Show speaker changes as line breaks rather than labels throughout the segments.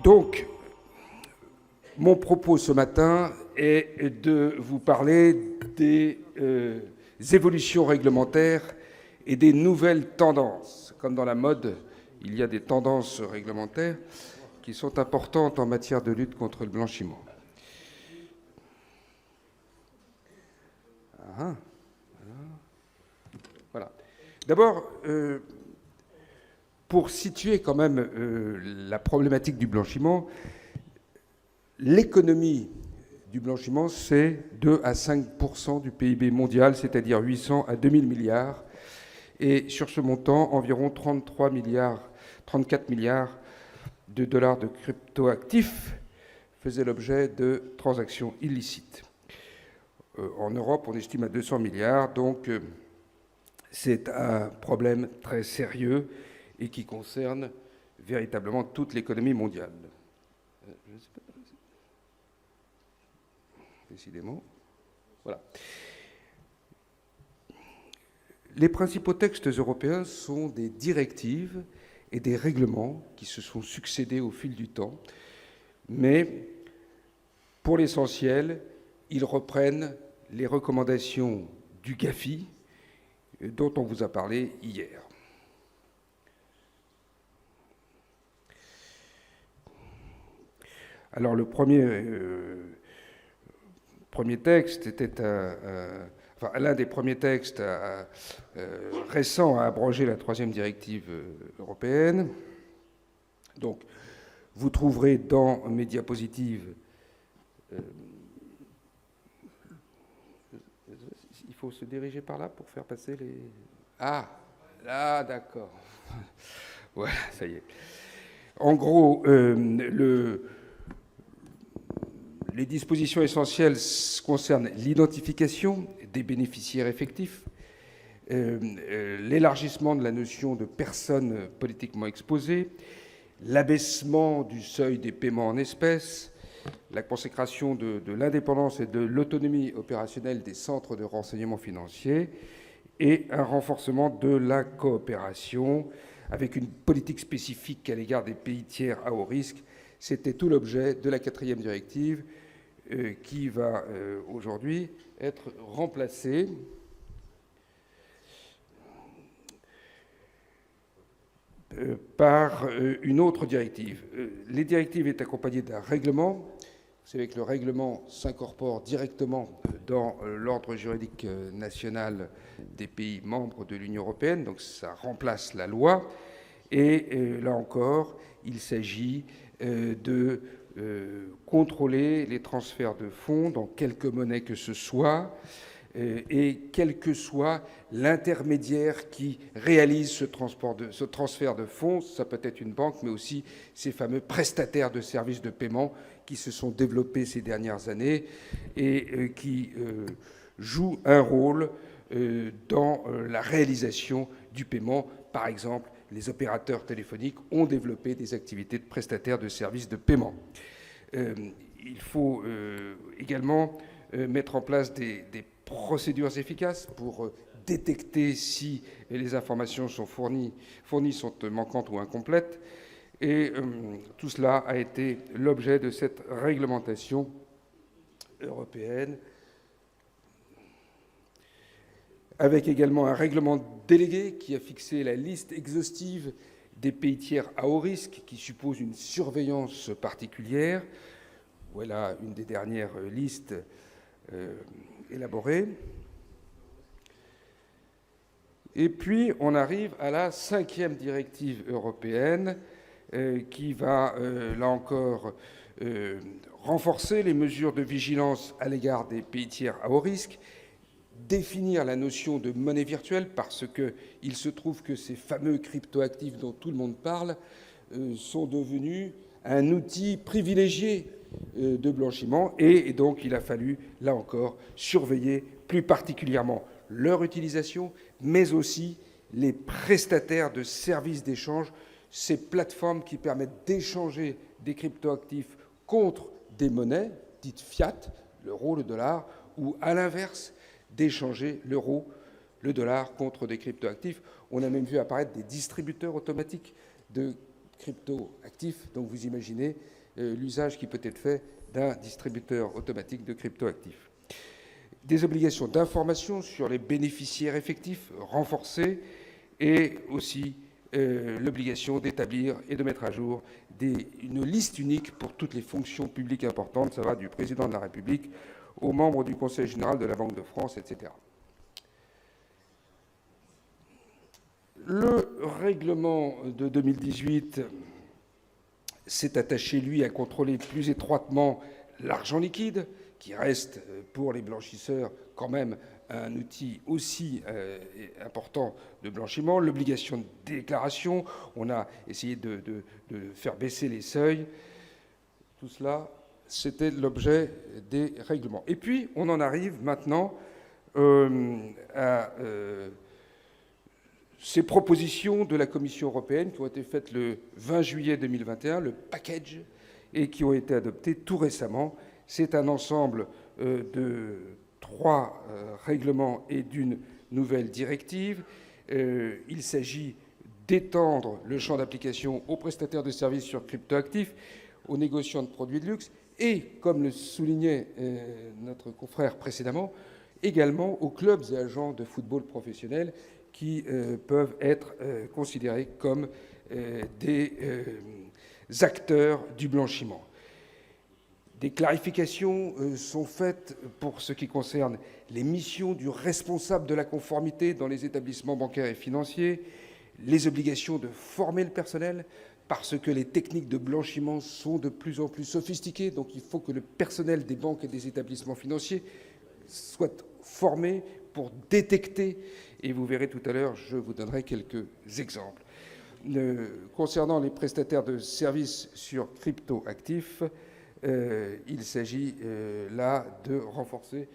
Donc, mon propos ce matin est de vous parler des évolutions réglementaires et des nouvelles tendances. Comme dans la mode, il y a des tendances réglementaires qui sont importantes en matière de lutte contre le blanchiment. Voilà. D'abord, pour situer quand même la problématique du blanchiment, l'économie du blanchiment, c'est 2 à 5% du PIB mondial, c'est-à-dire 800 à 2000 milliards. Et sur ce montant, environ 34 milliards de dollars de cryptoactifs faisaient l'objet de transactions illicites. En Europe, on estime à 200 milliards, donc c'est un problème très sérieux et qui concerne véritablement toute l'économie mondiale. Je ne sais pas. Décidément. Voilà. Les principaux textes européens sont des directives et des règlements qui se sont succédés au fil du temps, mais pour l'essentiel, ils reprennent les recommandations du GAFI dont on vous a parlé hier. Alors le premier texte était l'un des premiers textes récents à abroger la troisième directive européenne. Donc, vous trouverez dans mes diapositives. Il faut se diriger par là pour faire passer les. Ah, là, d'accord. Voilà, ça y est. En gros, les dispositions essentielles concernent l'identification des bénéficiaires effectifs, l'élargissement de la notion de personnes politiquement exposées, l'abaissement du seuil des paiements en espèces, la consécration de l'indépendance et de l'autonomie opérationnelle des centres de renseignement financier et un renforcement de la coopération avec une politique spécifique à l'égard des pays tiers à haut risque. C'était tout l'objet de la quatrième directive qui va aujourd'hui être remplacée par une autre directive. Les directives est accompagnées d'un règlement. Vous savez que le règlement s'incorpore directement dans l'ordre juridique national des pays membres de l'Union européenne, donc ça remplace la loi. Et là encore, il s'agit de contrôler les transferts de fonds dans quelque monnaie que ce soit, et quel que soit l'intermédiaire qui réalise ce transfert de fonds, ça peut être une banque, mais aussi ces fameux prestataires de services de paiement qui se sont développés ces dernières années et qui jouent un rôle dans la réalisation du paiement. Par exemple, les opérateurs téléphoniques ont développé des activités de prestataires de services de paiement. Il faut également mettre en place des procédures efficaces pour détecter si les informations sont fournies sont manquantes ou incomplètes. Et tout cela a été l'objet de cette réglementation européenne, avec également un règlement délégué qui a fixé la liste exhaustive des pays tiers à haut risque, qui suppose une surveillance particulière. Voilà une des dernières listes élaborées. Et puis, on arrive à la cinquième directive européenne qui va, là encore, renforcer les mesures de vigilance à l'égard des pays tiers à haut risque, définir la notion de monnaie virtuelle, parce qu'il se trouve que ces fameux cryptoactifs dont tout le monde parle sont devenus un outil privilégié de blanchiment, et donc il a fallu, là encore, surveiller plus particulièrement leur utilisation, mais aussi les prestataires de services d'échange, ces plateformes qui permettent d'échanger des cryptoactifs contre des monnaies dites fiat, l'euro, le dollar, ou à l'inverse, d'échanger l'euro, le dollar contre des cryptoactifs. On a même vu apparaître des distributeurs automatiques de cryptoactifs. Donc vous imaginez l'usage qui peut être fait d'un distributeur automatique de cryptoactifs. Des obligations d'information sur les bénéficiaires effectifs renforcées et aussi l'obligation d'établir et de mettre à jour une liste unique pour toutes les fonctions publiques importantes. Ça va du président de la République aux membres du Conseil général de la Banque de France, etc. Le règlement de 2018 s'est attaché, lui, à contrôler plus étroitement l'argent liquide, qui reste pour les blanchisseurs quand même un outil aussi important de blanchiment, l'obligation de déclaration, on a essayé de faire baisser les seuils, tout cela, c'était l'objet des règlements. Et puis, on en arrive maintenant à ces propositions de la Commission européenne qui ont été faites le 20 juillet 2021, le package, et qui ont été adoptées tout récemment. C'est un ensemble de 3 règlements et d'une nouvelle directive. Il s'agit d'étendre le champ d'application aux prestataires de services sur cryptoactifs, aux négociants de produits de luxe et, comme le soulignait notre confrère précédemment, également aux clubs et agents de football professionnels qui peuvent être considérés comme des acteurs du blanchiment. Des clarifications sont faites pour ce qui concerne les missions du responsable de la conformité dans les établissements bancaires et financiers, les obligations de former le personnel, parce que les techniques de blanchiment sont de plus en plus sophistiquées, donc il faut que le personnel des banques et des établissements financiers soit formé pour détecter, et vous verrez tout à l'heure, je vous donnerai quelques exemples. Concernant les prestataires de services sur cryptoactifs, il s'agit là de renforcer...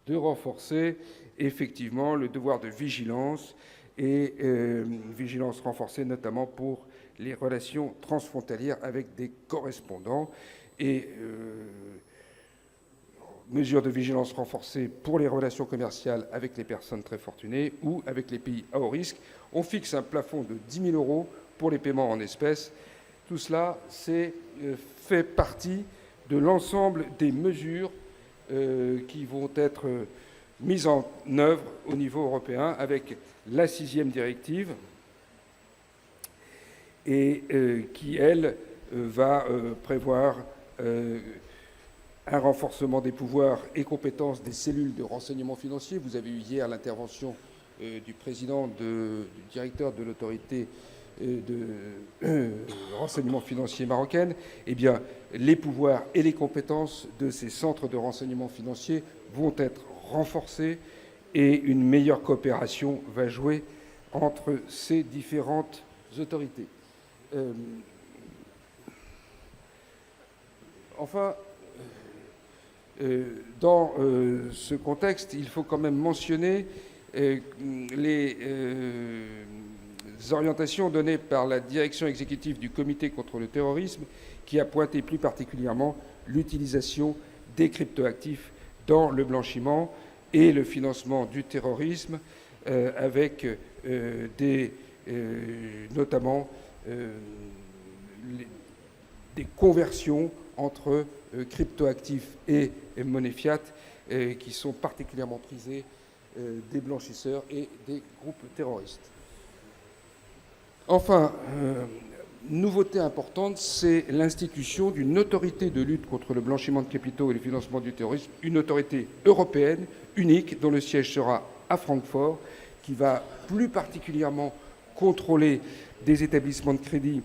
de renforcer effectivement le devoir de vigilance et vigilance renforcée notamment pour les relations transfrontalières avec des correspondants et mesures de vigilance renforcée pour les relations commerciales avec les personnes très fortunées ou avec les pays à haut risque. On fixe un plafond de 10 000 € pour les paiements en espèces. Tout cela fait partie de l'ensemble des mesures qui vont être mises en œuvre au niveau européen avec la 6e directive et qui, elle, va prévoir un renforcement des pouvoirs et compétences des cellules de renseignement financier. Vous avez eu hier l'intervention du président, du directeur de l'autorité de renseignement financier marocaine. Eh bien, les pouvoirs et les compétences de ces centres de renseignement financier vont être renforcés et une meilleure coopération va jouer entre ces différentes autorités. Enfin, dans ce contexte, il faut quand même mentionner les orientations données par la direction exécutive du Comité contre le terrorisme, qui a pointé plus particulièrement l'utilisation des cryptoactifs dans le blanchiment et le financement du terrorisme, avec notamment des conversions entre cryptoactifs et monnaie fiat qui sont particulièrement prisés des blanchisseurs et des groupes terroristes. Enfin, nouveauté importante, c'est l'institution d'une autorité de lutte contre le blanchiment de capitaux et le financement du terrorisme, une autorité européenne unique dont le siège sera à Francfort, qui va plus particulièrement contrôler des établissements de crédit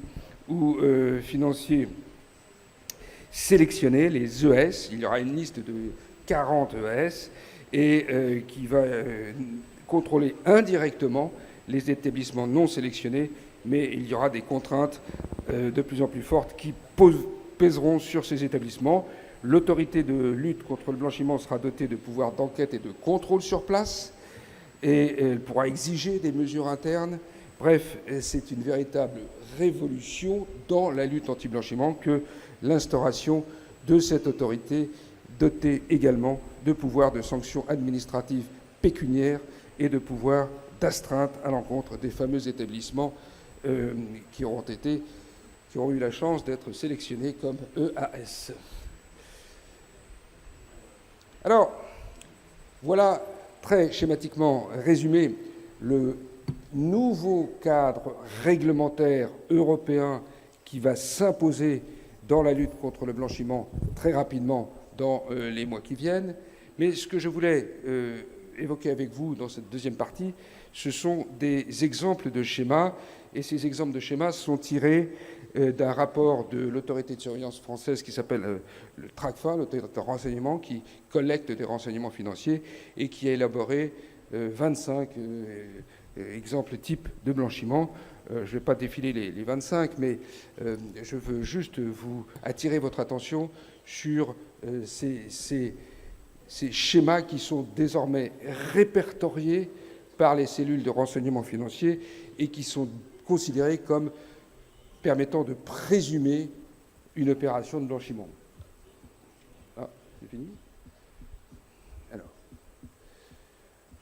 ou financiers sélectionnés, les ES. Il y aura une liste de 40 ES et qui va contrôler indirectement les établissements non sélectionnés, mais il y aura des contraintes de plus en plus fortes qui pèseront sur ces établissements. L'autorité de lutte contre le blanchiment sera dotée de pouvoirs d'enquête et de contrôle sur place, et elle pourra exiger des mesures internes. Bref, c'est une véritable révolution dans la lutte anti-blanchiment que l'instauration de cette autorité dotée également de pouvoirs de sanctions administratives pécuniaires et de pouvoir d'astreinte à l'encontre des fameux établissements qui auront eu la chance d'être sélectionnés comme EAS. Alors, voilà très schématiquement résumé le nouveau cadre réglementaire européen qui va s'imposer dans la lutte contre le blanchiment très rapidement dans les mois qui viennent. Mais ce que je voulais évoquer avec vous dans cette deuxième partie, ce sont des exemples de schémas, et ces exemples de schémas sont tirés d'un rapport de l'autorité de surveillance française qui s'appelle le TRACFIN, l'autorité de renseignement, qui collecte des renseignements financiers et qui a élaboré 25 exemples types de blanchiment. Je ne vais pas défiler les 25, mais je veux juste vous attirer votre attention sur ces schémas qui sont désormais répertoriés par les cellules de renseignement financier et qui sont considérés comme permettant de présumer une opération de blanchiment. Ah, c'est fini ? Alors,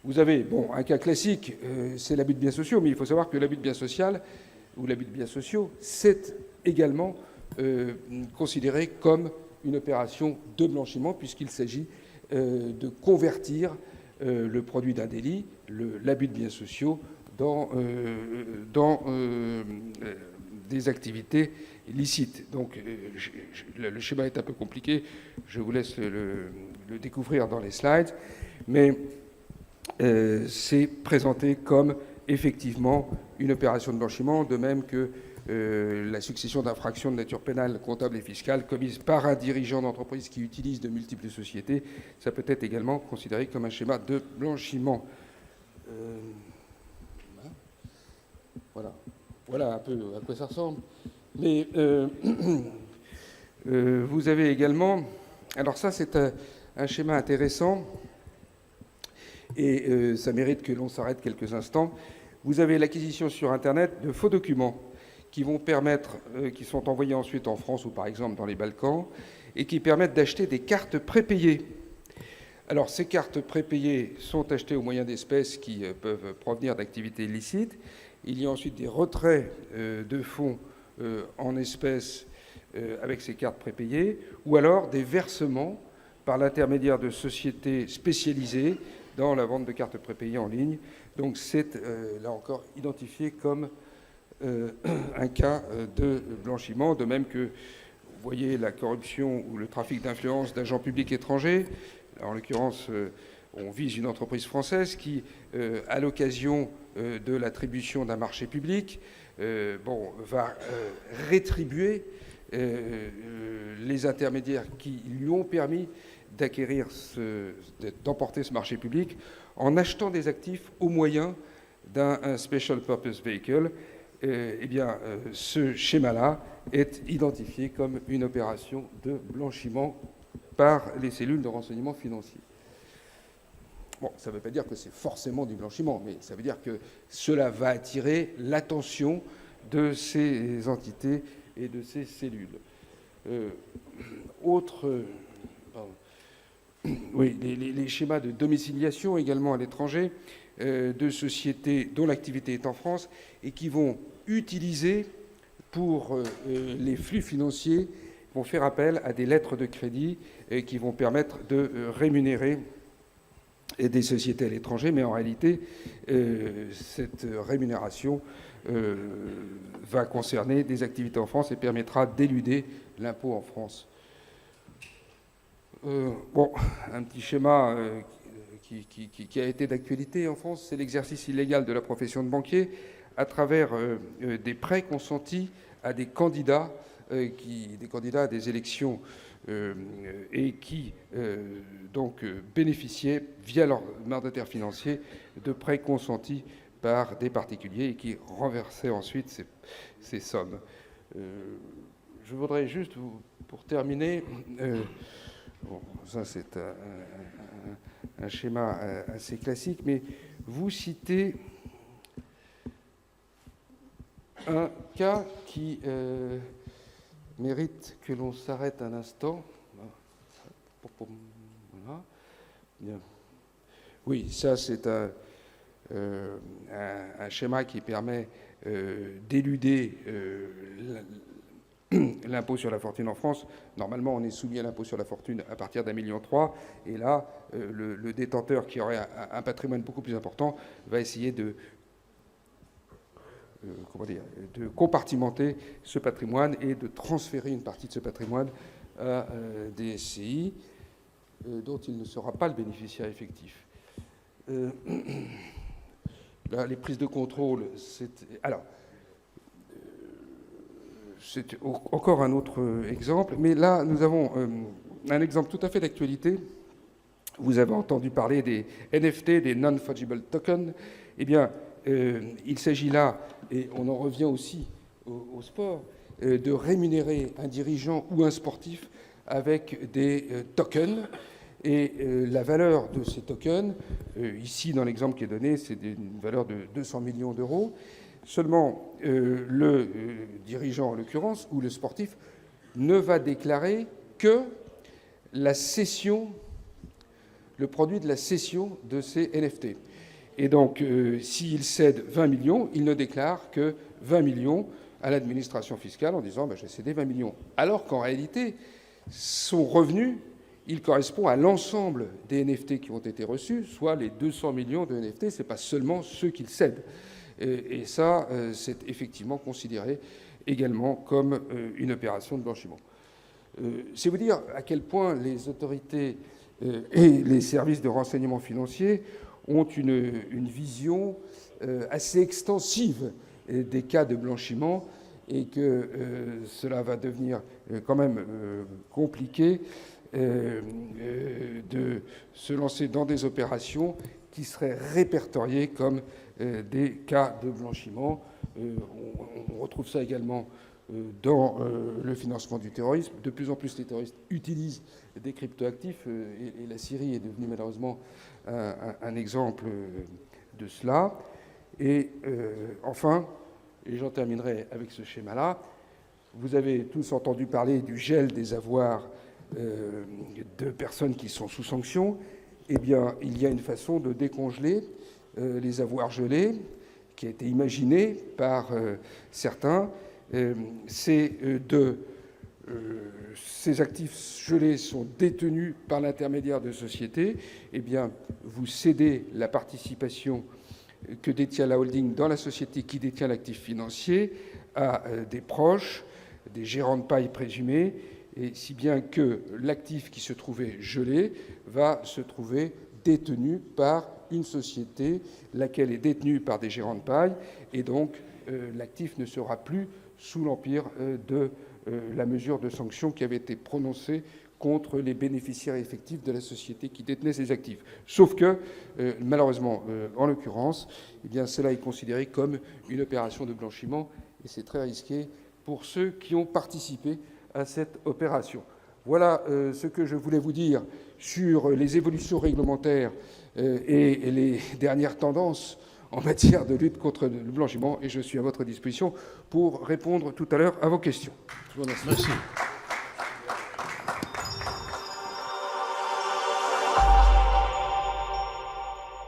vous avez, un cas classique, c'est l'abus de biens sociaux, mais il faut savoir que l'abus de biens sociaux, ou l'abus de biens sociaux, c'est également considéré comme une opération de blanchiment, puisqu'il s'agit de convertir le produit d'un délit, l'abus de biens sociaux, dans des activités licites. Donc le schéma est un peu compliqué, je vous laisse le découvrir dans les slides, mais c'est présenté comme effectivement une opération de blanchiment, de même que la succession d'infractions de nature pénale, comptable et fiscale commises par un dirigeant d'entreprise qui utilise de multiples sociétés. Ça peut être également considéré comme un schéma de blanchiment. Voilà un peu à quoi ça ressemble. Mais vous avez également... Alors ça, c'est un schéma intéressant, et ça mérite que l'on s'arrête quelques instants. Vous avez l'acquisition sur Internet de faux documents qui vont permettre, qui sont envoyés ensuite en France ou par exemple dans les Balkans, et qui permettent d'acheter des cartes prépayées. Alors ces cartes prépayées sont achetées au moyen d'espèces qui peuvent provenir d'activités illicites. Il y a ensuite des retraits de fonds en espèces avec ces cartes prépayées, ou alors des versements par l'intermédiaire de sociétés spécialisées dans la vente de cartes prépayées en ligne. Donc c'est là encore identifié comme un cas de blanchiment, de même que vous voyez la corruption ou le trafic d'influence d'agents publics étrangers. En l'occurrence, on vise une entreprise française qui, à l'occasion de l'attribution d'un marché public, va rétribuer les intermédiaires qui lui ont permis d'emporter ce marché public en achetant des actifs au moyen d'un Special Purpose Vehicle. Ce schéma-là est identifié comme une opération de blanchiment par les cellules de renseignement financier. Bon, ça ne veut pas dire que c'est forcément du blanchiment, mais ça veut dire que cela va attirer l'attention de ces entités et de ces cellules. Les schémas de domiciliation également à l'étranger de sociétés dont l'activité est en France et qui vont utiliser pour les flux financiers, vont faire appel à des lettres de crédit qui vont permettre de rémunérer des sociétés à l'étranger, mais en réalité, cette rémunération va concerner des activités en France et permettra d'éluder l'impôt en France. Un petit schéma qui a été d'actualité en France, c'est l'exercice illégal de la profession de banquier à travers des prêts consentis à des candidats, à des élections et qui bénéficiaient, via leur mandataire financier, de prêts consentis par des particuliers et qui renversaient ensuite ces sommes. Je voudrais juste, pour terminer, ça c'est un schéma assez classique, mais vous citez un cas qui mérite que l'on s'arrête un instant. Voilà. Bien. Oui, ça c'est un un schéma qui permet d'éluder l'impôt sur la fortune en France. Normalement, on est soumis à l'impôt sur la fortune à partir d'1,3 million. Et là, le détenteur qui aurait un patrimoine beaucoup plus important va essayer de compartimenter ce patrimoine et de transférer une partie de ce patrimoine à des SCI dont il ne sera pas le bénéficiaire effectif. Là, les prises de contrôle, c'est encore un autre exemple, mais là, nous avons un exemple tout à fait d'actualité. Vous avez entendu parler des NFT, des Non-Fungible Tokens. Eh bien, il s'agit là, et on en revient aussi au sport, de rémunérer un dirigeant ou un sportif avec des tokens. Et la valeur de ces tokens, ici dans l'exemple qui est donné, c'est une valeur de 200 millions d'euros. Seulement, le dirigeant, en l'occurrence, ou le sportif, ne va déclarer que la cession, le produit de la cession de ces NFT. Et donc, s'il cède 20 millions, il ne déclare que 20 millions à l'administration fiscale en disant j'ai cédé 20 millions. Alors qu'en réalité, son revenu, il correspond à l'ensemble des NFT qui ont été reçus, soit les 200 millions de NFT, ce n'est pas seulement ceux qu'il cède. Et ça, c'est effectivement considéré également comme une opération de blanchiment. C'est vous dire à quel point les autorités et les services de renseignement financier ont une vision assez extensive des cas de blanchiment et que cela va devenir quand même compliqué de se lancer dans des opérations qui seraient répertoriées comme des cas de blanchiment. On retrouve ça également dans le financement du terrorisme. De plus en plus, les terroristes utilisent des cryptoactifs et la Syrie est devenue malheureusement un exemple de cela. Et enfin, et j'en terminerai avec ce schéma-là, vous avez tous entendu parler du gel des avoirs de personnes qui sont sous sanction. Eh bien, il y a une façon de décongeler les avoirs gelés qui a été imaginée par certains. Ces actifs gelés sont détenus par l'intermédiaire de sociétés. Eh bien, vous cédez la participation que détient la holding dans la société qui détient l'actif financier à des proches, des gérants de paille présumés, et si bien que l'actif qui se trouvait gelé va se trouver détenu par une société, laquelle est détenue par des gérants de paille, et donc l'actif ne sera plus sous l'empire de la mesure de sanction qui avait été prononcée contre les bénéficiaires effectifs de la société qui détenait ces actifs. Sauf que, malheureusement, en l'occurrence, eh bien, cela est considéré comme une opération de blanchiment, et c'est très risqué pour ceux qui ont participé à cette opération. Voilà ce que je voulais vous dire sur les évolutions réglementaires et les dernières tendances en matière de lutte contre le blanchiment, et je suis à votre disposition pour répondre tout à l'heure à vos questions. Je vous remercie.
Merci.